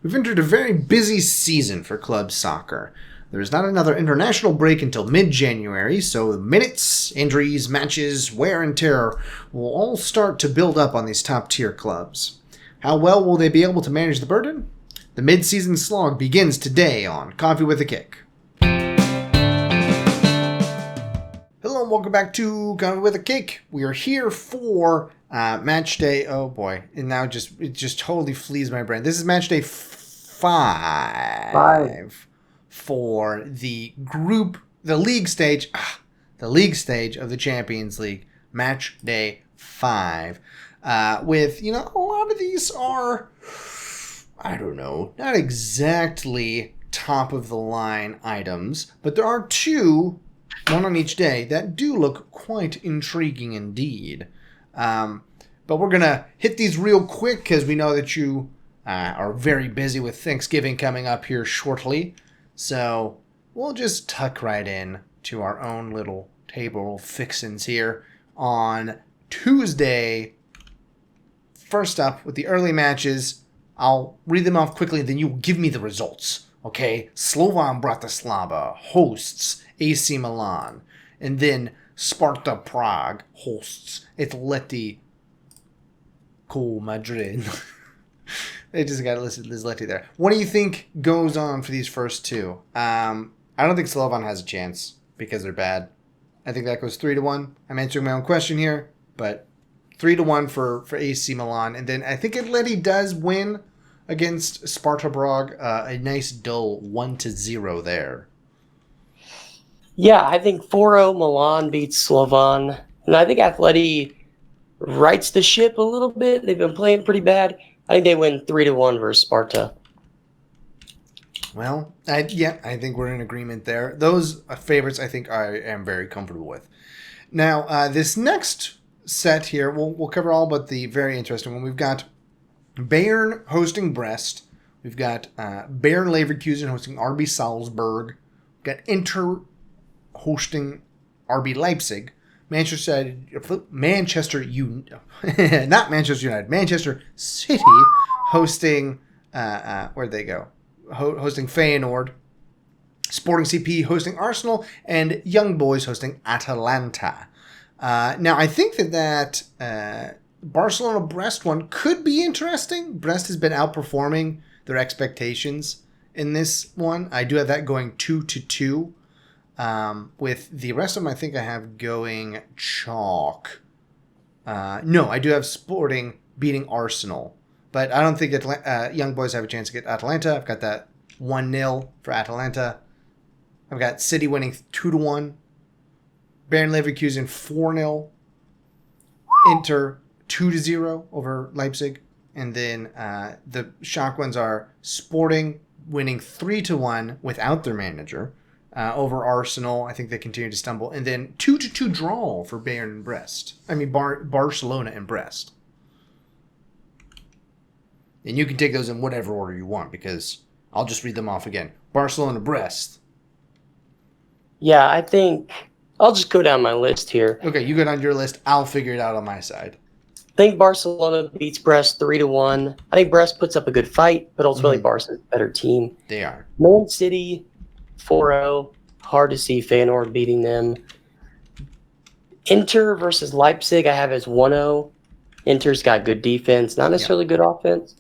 We've entered a very busy season for club soccer. There is not another international break until mid-January, so minutes, injuries, matches, wear and tear will all start to build up on these top-tier clubs. How well will they be able to manage the burden? The mid-season slog begins today on Coffee with a Kick. Hello and welcome back to Coffee with a Kick. We are here for match day. Oh boy, and now it just totally flees my brain. This is match day 5 for the league stage of the Champions League. Match day 5. With, a lot of these are, I don't know, not exactly top of the line items, but there are two, one on each day, that do look quite intriguing indeed. But we're going to hit these real quick because we know that you are very busy with Thanksgiving coming up here shortly. So we'll just tuck right in to our own little table fixins here on Tuesday. First up, with the early matches, I'll read them off quickly, then you give me the results. Okay? Slovan Bratislava hosts AC Milan. And then Sparta Prague hosts Atletico Madrid. They just got listed Atleti there. What do you think goes on for these first two? I don't think Slovan has a chance because they're bad. I think that goes 3-1. I'm answering my own question here, but 3-1 for AC Milan. And then I think Atleti does win against Sparta Prague. A nice dull 1-0 there. Yeah, I think 4-0 Milan beats Slovan. And I think Atleti rights the ship a little bit. They've been playing pretty bad. I think they win 3-1 versus Sparta. Well, I think we're in agreement there. Those favorites I think I am very comfortable with. Now, this next set here, we'll cover all but the very interesting one. We've got Bayern hosting Brest. We've got Bayern Leverkusen hosting RB Salzburg. We've got Inter hosting RB Leipzig. Manchester City hosting where'd they go? Hosting Feyenoord. Sporting CP hosting Arsenal, and Young Boys hosting Atalanta. Now, I think that Barcelona-Brest one could be interesting. Brest has been outperforming their expectations in this one. I do have that going 2-2. With the rest of them, I think I have going chalk. No, I do have Sporting beating Arsenal. But I don't think Young Boys have a chance to get Atalanta. I've got that 1-0 for Atalanta. I've got City winning 2-1. Bayern Leverkusen 4-0. Inter 2-0 over Leipzig. And then the shock ones are Sporting winning 3-1 without their manager over Arsenal. I think they continue to stumble. And then 2-2 draw for Bayern and Brest. Barcelona and Brest. And you can take those in whatever order you want because I'll just read them off again. Barcelona, Brest. Yeah, I think I'll just go down my list here. Okay, you go down your list. I'll figure it out on my side. I think Barcelona beats Brest 3-1. I think Brest puts up a good fight, but ultimately Barca's a better team. They are. Man City 4-0. Hard to see Feyenoord beating them. Inter versus Leipzig I have as 1-0. Inter's got good defense, not necessarily good offense.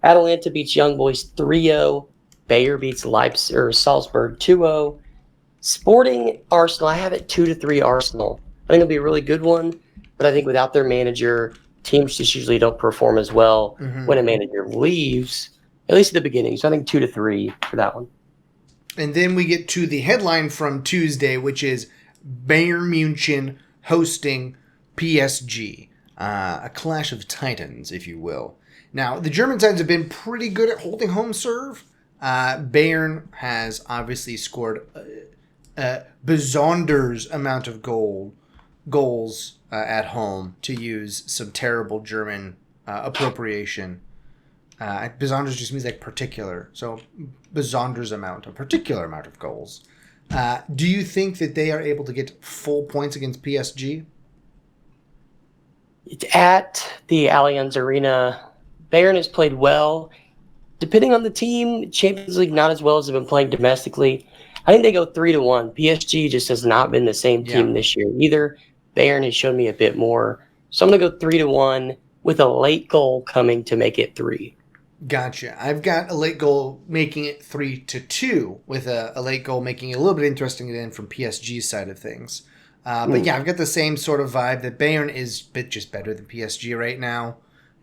Atalanta beats Young Boys 3-0. Bayer beats Salzburg 2-0. Sporting Arsenal, I have it 2-3 Arsenal. I think it'll be a really good one, but I think without their manager, teams just usually don't perform as well when a manager leaves, at least at the beginning. So I think 2-3 for that one. And then we get to the headline from Tuesday, which is Bayern Munich hosting PSG. A clash of titans, if you will. Now, the German sides have been pretty good at holding home serve. Bayern has obviously scored a besonders amount of goals at home, to use some terrible German appropriation. Besonders just means like particular. So besonders amount, a particular amount of goals. Do you think that they are able to get full points against PSG? It's at the Allianz Arena. Bayern has played well. depending on the team, Champions League not as well as they've been playing domestically. I think they go 3-1. PSG just has not been the same team this year either. Bayern has shown me a bit more. So I'm going to go 3-1 with a late goal coming to make it 3. Gotcha. I've got a late goal making it 3-2 with a late goal making it a little bit interesting then from PSG's side of things. But yeah, I've got the same sort of vibe that Bayern is just better than PSG right now.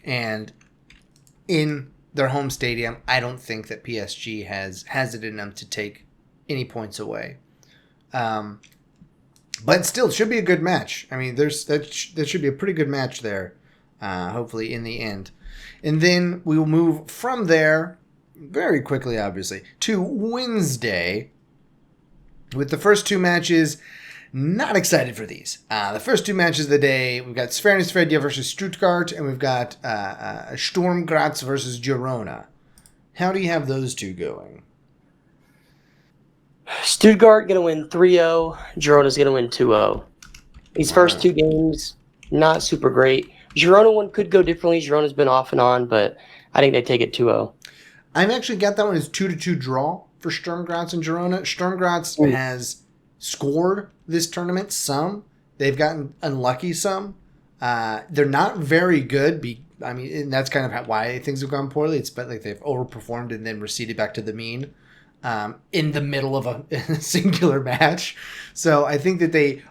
And in their home stadium, I don't think that PSG has it in them to take any points away. But still, it should be a good match. I mean, there should be a pretty good match there, hopefully, in the end. And then we will move from there, very quickly, obviously, to Wednesday, with the first two matches. Not excited for these. The first two matches of the day, we've got Svernesvedja versus Stuttgart, and we've got Sturm Graz versus Girona. How do you have those two going? Stuttgart going to win 3-0. Girona's going to win 2-0. These first two games, not super great. Girona one could go differently. Girona's been off and on, but I think they take it 2-0. I've actually got that one as 2-2 draw for Sturm Graz and Girona. Sturm Graz has scored this tournament some. They've gotten unlucky some. They're not very good. And that's kind of why things have gone poorly. It's like they've overperformed and then receded back to the mean in the middle of a singular match. So I think that they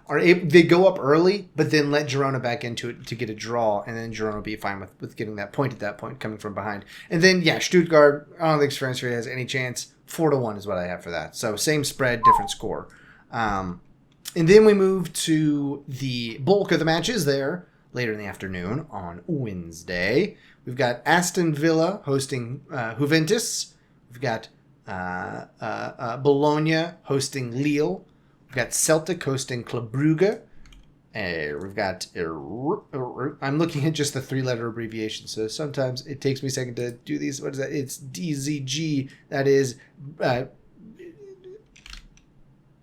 go up early, but then let Girona back into it to get a draw, and then Girona will be fine with getting that point at that point, coming from behind. And then, yeah, Stuttgart, I don't think Svernesvedja has any chance. 4-1 is what I have for that. So same spread, different score. And then we move to the bulk of the matches there later in the afternoon on Wednesday. We've got Aston Villa hosting Juventus. We've got Bologna hosting Lille. We've got Celtic hosting Club Brugge. We've got... I'm looking at just the three-letter abbreviation, so sometimes it takes me a second to do these. What is that? It's DZG. That is...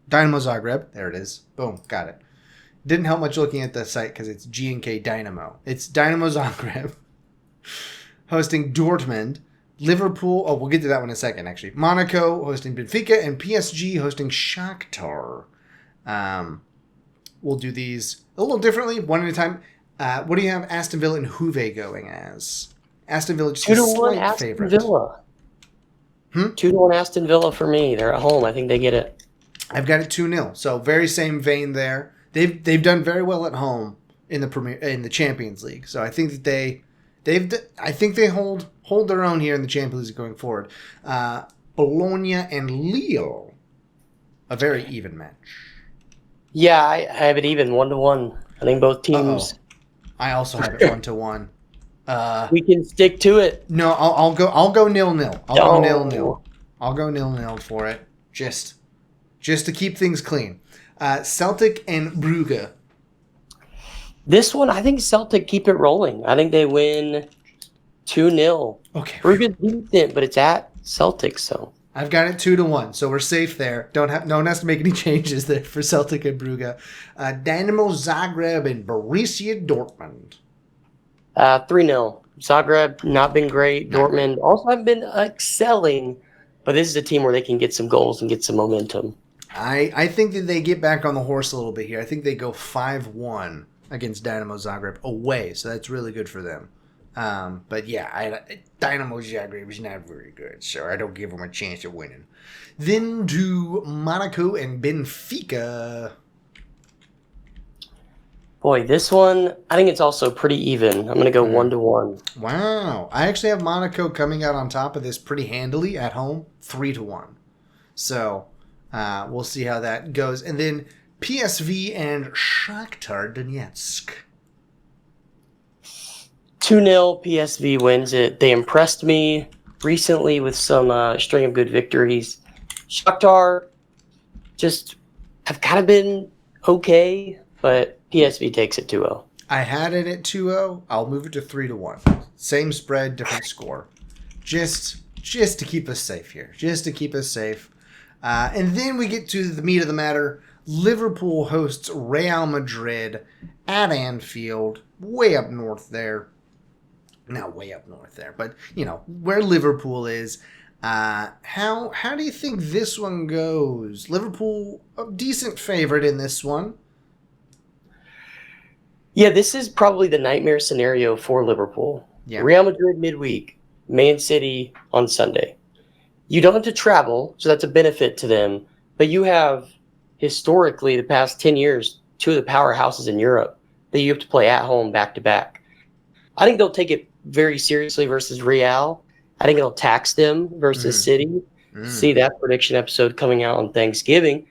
Dynamo Zagreb. There it is. Boom. Got it. Didn't help much looking at the site because it's G&K Dynamo. It's Dynamo Zagreb hosting Dortmund. Liverpool. Oh, we'll get to that one in a second, actually. Monaco hosting Benfica and PSG hosting Shakhtar. We'll do these a little differently, one at a time. What do you have Aston Villa and Juve going as? Aston Villa just 2-1 Aston favorite. Villa. 2-1 Aston Villa for me. They're at home. I think they get it. I've got it 2-0. So very same vein there. They've done very well at home in the Champions League. So I think that they hold their own here in the Champions League going forward. Bologna and Lille, a very even match. Yeah, I have it even 1-1. I think both teams. I also have it 1-1. We can stick to it. No, I'll go 0-0. I'll go 0-0. I'll go 0-0 for it. Just to keep things clean. Celtic and Brugge. This one, I think Celtic keep it rolling. I think they win 2-0. Okay. Brugge's decent, but it's at Celtic, so. I've got it 2-1, so we're safe there. No one has to make any changes there for Celtic and Brugge. Dynamo Zagreb and Borussia Dortmund. 3-0. Zagreb, not been great. Dortmund also haven't been excelling, but this is a team where they can get some goals and get some momentum. I think that they get back on the horse a little bit here. I think they go 5-1 against Dynamo Zagreb away, so that's really good for them. But yeah, Dynamo Zagreb is not very good, so I don't give them a chance of winning. Then to Monaco and Benfica. Boy, this one, I think it's also pretty even. I'm going to go 1-1. Wow. I actually have Monaco coming out on top of this pretty handily at home, 3-1. So we'll see how that goes. And then PSV and Shakhtar Donetsk. 2-0, PSV wins it. They impressed me recently with some string of good victories. Shakhtar just have kind of been okay, but PSV takes it 2-0. I had it at 2-0. I'll move it to 3-1. Same spread, different score. Just to keep us safe here. Just to keep us safe. And then we get to the meat of the matter. Liverpool hosts Real Madrid at Anfield, way up north there. not way up north there, but where Liverpool is. How do you think this one goes? Liverpool, a decent favorite in this one. Yeah, this is probably the nightmare scenario for Liverpool. Yeah. Real Madrid midweek, Man City on Sunday. You don't have to travel, so that's a benefit to them. But you have, historically, the past 10 years, two of the powerhouses in Europe that you have to play at home back-to-back. I think they'll take it very seriously versus Real. I think it'll tax them versus City. See that prediction episode coming out on Thanksgiving.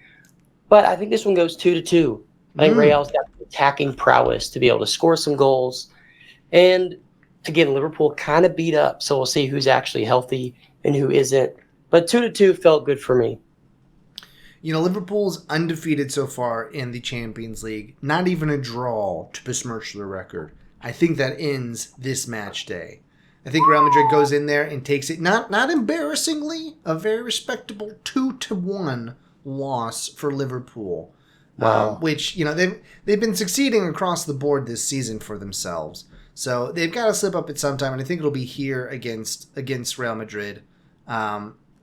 But I think this one goes 2-2. I think Real's got the attacking prowess to be able to score some goals. And again, Liverpool kind of beat up, so we'll see who's actually healthy and who isn't. But 2-2 felt good for me. Liverpool's undefeated so far in the Champions League. Not even a draw to besmirch their record. I think that ends this match day. I think Real Madrid goes in there and takes it, not embarrassingly, a very respectable 2-1 loss for Liverpool. Wow. Which, they've been succeeding across the board this season for themselves. So they've got to slip up at some time, and I think it'll be here against Real Madrid,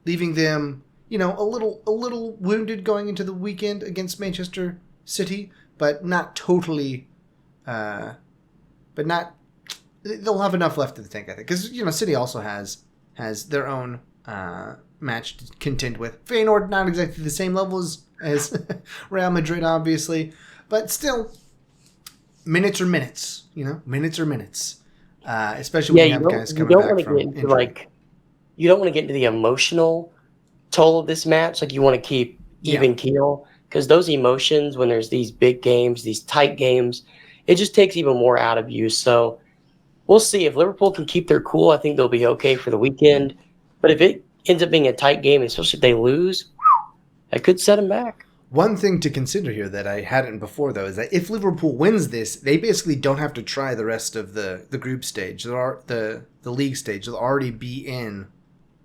leaving them, a little wounded going into the weekend against Manchester City, but not totally, they'll have enough left in the tank, I think, because City also has their own match to contend with. Feyenoord not exactly the same level as Real Madrid, obviously, but still, minutes are minutes. Minutes are minutes. Especially when you have guys coming back from injury. You don't want to get into the emotional toll of this match. Like, you want to keep even keel, because those emotions, when there's these big games, these tight games, it just takes even more out of you. So we'll see. If Liverpool can keep their cool, I think they'll be okay for the weekend. But if it ends up being a tight game, especially if they lose, that could set them back. One thing to consider here that I hadn't before, though, is that if Liverpool wins this, they basically don't have to try the rest of the group stage. The league stage. They'll already be in.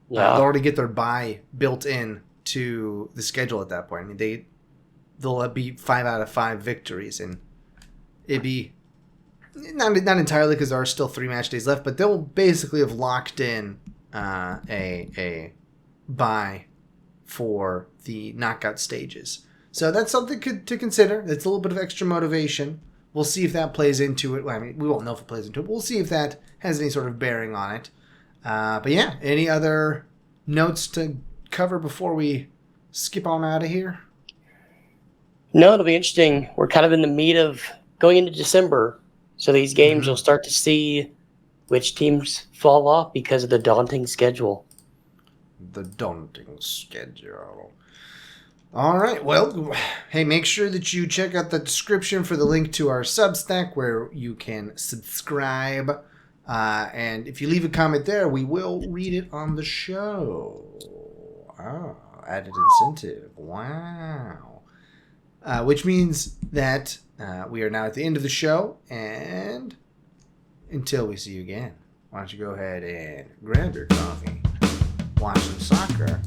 They'll already get their bye built in to the schedule at that point. I mean, they'll be 5 out of 5 victories, and it'd be not entirely, because there are still 3 match days left, but they'll basically have locked in a bye for the knockout stages. So that's something to consider. That's a little bit of extra motivation. We'll see if that plays into it. Well, I mean, we won't know if it plays into it, but we'll see if that has any sort of bearing on it. But yeah, any other notes to cover before we skip on out of here? No, it'll be interesting. We're kind of in the meat of going into December. So these games, you'll start to see which teams fall off because of the daunting schedule. The daunting schedule. All right. Well, hey, make sure that you check out the description for the link to our Substack where you can subscribe. And if you leave a comment there, we will read it on the show. Oh, added incentive. Wow. Which means that we are now at the end of the show. And until we see you again, why don't you go ahead and grab your coffee, watch some soccer,